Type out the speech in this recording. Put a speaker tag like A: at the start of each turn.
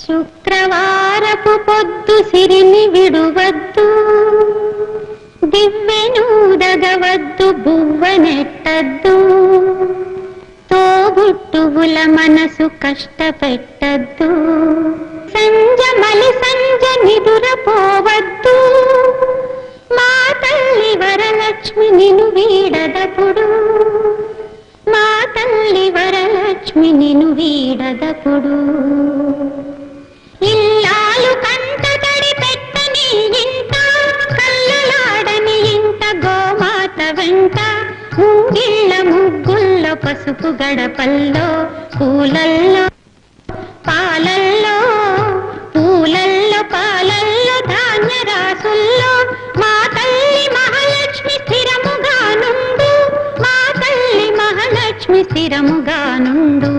A: శుక్రవారపు పొద్దు సిరిని విడువద్దు, దివ్వెనూదగవద్దు, బువ్వనెట్టద్దు, తోబుట్టువుల మనసు కష్టపెట్టద్దు, సంజమలి సంజ నిదురపోవద్దు, మా తల్లి వరలక్ష్మి నిను వీడదపుడు, మా తల్లి వరలక్ష్మి నిను వీడదపుడు. ఇల్లాలు కంట తడి పెట్టని ఇంట, కల్లలాడని ఇంట, గోమాత వెంట, ముంగిళ్ళ ముగ్గుల్లో, పసుపు గడపల్లో, పూలల్లో పాలల్లో, పూలల్లో పాలల్లో, ధాన్య రాసుల్లో, మా తల్లి మహాలక్ష్మి స్థిరముగా నుండు, మా తల్లి మహాలక్ష్మి స్థిరముగా నుండు.